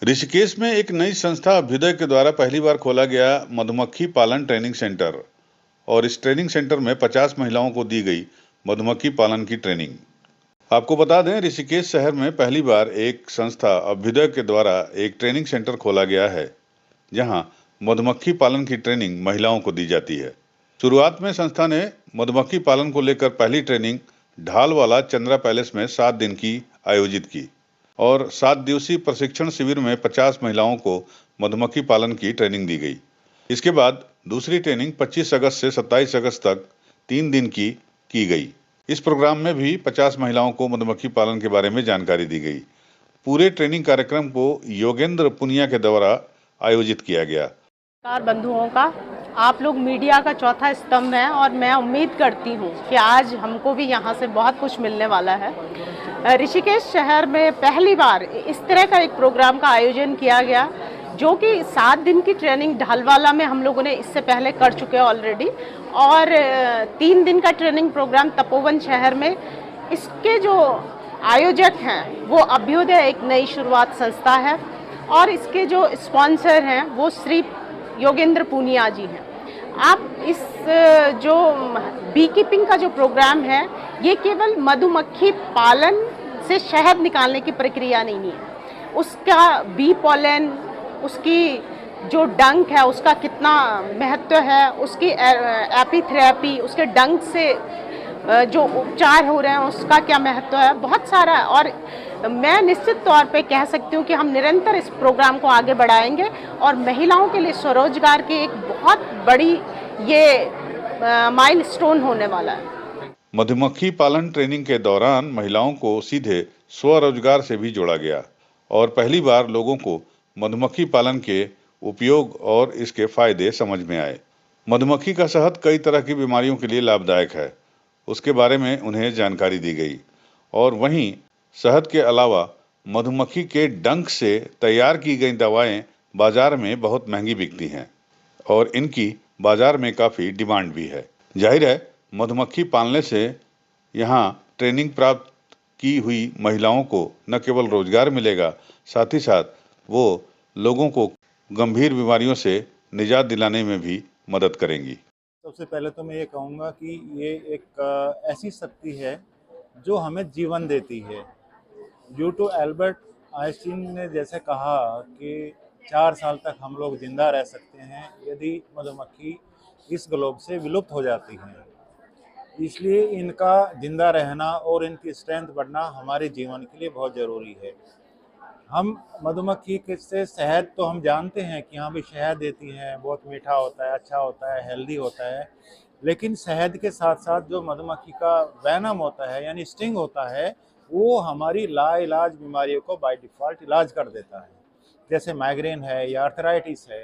ऋषिकेश में एक नई संस्था अभ्युदय के द्वारा पहली बार खोला गया मधुमक्खी पालन ट्रेनिंग सेंटर और इस ट्रेनिंग सेंटर में 50 महिलाओं को दी गई मधुमक्खी पालन की ट्रेनिंग। आपको बता दें, ऋषिकेश शहर में पहली बार एक संस्था अभ्युदय के द्वारा एक ट्रेनिंग सेंटर खोला गया है, जहां मधुमक्खी पालन की ट्रेनिंग महिलाओं को दी जाती है। शुरुआत में संस्था ने मधुमक्खी पालन को लेकर पहली ट्रेनिंग ढालवाला चंद्रा पैलेस में 7 दिन की आयोजित की और 7 दिवसीय प्रशिक्षण शिविर में 50 महिलाओं को मधुमक्खी पालन की ट्रेनिंग दी गई। इसके बाद दूसरी ट्रेनिंग 25 अगस्त से 27 अगस्त तक 3 दिन की गई। इस प्रोग्राम में भी 50 महिलाओं को मधुमक्खी पालन के बारे में जानकारी दी गई। पूरे ट्रेनिंग कार्यक्रम को योगेंद्र पुनिया के द्वारा आयोजित किया गया। नमस्कार बंधुओं का, आप लोग मीडिया का चौथा स्तंभ हैं और मैं उम्मीद करती हूं कि आज हमको भी यहां से बहुत कुछ मिलने वाला है। ऋषिकेश शहर में पहली बार इस तरह का एक प्रोग्राम का आयोजन किया गया, जो कि 7 दिन की ट्रेनिंग ढालवाला में हम लोगों ने इससे पहले कर चुके हैं ऑलरेडी, और 3 दिन का ट्रेनिंग प्रोग्राम तपोवन शहर में। इसके जो आयोजक हैं वो अभ्युदय एक नई शुरुआत संस्था है और इसके जो स्पॉन्सर हैं वो श्री योगेंद्र पूनिया जी हैं। आप इस जो बी कीपिंग का जो प्रोग्राम है, ये केवल मधुमक्खी पालन से शहद निकालने की प्रक्रिया नहीं है। उसका बी पॉलन, उसकी जो डंक है उसका कितना महत्व है, उसकी एपीथेरेपी, उसके डंक से जो उपचार हो रहे हैं उसका क्या महत्व है, बहुत सारा। और मैं निश्चित तौर पे कह सकती हूँ कि हम निरंतर इस प्रोग्राम को आगे बढ़ाएंगे और महिलाओं के लिए स्वरोजगार की एक बहुत बड़ी ये माइलस्टोन होने वाला है। मधुमक्खी पालन ट्रेनिंग के दौरान महिलाओं को सीधे स्वरोजगार से भी जोड़ा गया और पहली बार लोगों को मधुमक्खी पालन के उपयोग और इसके फायदे समझ में आए। मधुमक्खी का शहद कई तरह की बीमारियों के लिए लाभदायक है, उसके बारे में उन्हें जानकारी दी गई। और वहीं शहद के अलावा मधुमक्खी के डंक से तैयार की गई दवाएं बाजार में बहुत महंगी बिकती हैं और इनकी बाजार में काफ़ी डिमांड भी है। जाहिर है, मधुमक्खी पालने से यहाँ ट्रेनिंग प्राप्त की हुई महिलाओं को न केवल रोजगार मिलेगा, साथ ही साथ वो लोगों को गंभीर बीमारियों से निजात दिलाने में भी मदद करेंगी। सबसे पहले तो मैं ये कहूँगा कि ये एक ऐसी शक्ति है जो हमें जीवन देती है। ड्यू टू एल्बर्ट आइंस्टीन ने जैसे कहा कि 4 साल तक हम लोग जिंदा रह सकते हैं यदि मधुमक्खी इस ग्लोब से विलुप्त हो जाती हैं। इसलिए इनका जिंदा रहना और इनकी स्ट्रेंथ बढ़ना हमारे जीवन के लिए बहुत ज़रूरी है। हम मधुमक्खी से शहद तो हम जानते हैं कि हाँ भी शहद देती हैं, बहुत मीठा होता है, अच्छा होता है, हेल्दी होता है। लेकिन शहद के साथ साथ जो मधुमक्खी का वैनम होता है यानी स्टिंग होता है, वो हमारी लाइलाज बीमारियों को बाय डिफ़ॉल्ट इलाज कर देता है। जैसे माइग्रेन है या आर्थराइटिस है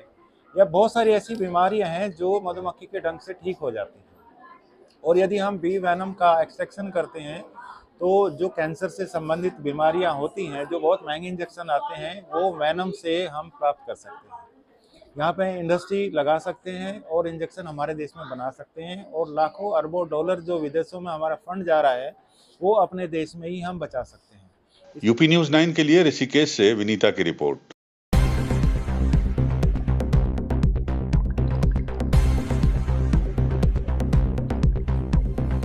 या बहुत सारी ऐसी बीमारियां हैं जो मधुमक्खी के डंक से ठीक हो जाती हैं। और यदि हम बी वैनम का एक्सट्रैक्शन करते हैं तो जो कैंसर से संबंधित बीमारियां होती हैं, जो बहुत महंगे इंजेक्शन आते हैं, वो वैनम से हम प्राप्त कर सकते हैं। यहाँ पे इंडस्ट्री लगा सकते हैं और इंजेक्शन हमारे देश में बना सकते हैं और लाखों अरबों डॉलर जो विदेशों में हमारा फंड जा रहा है वो अपने देश में ही हम बचा सकते हैं। यूपी न्यूज़ 9 के लिए ऋषिकेश से विनीता की रिपोर्ट।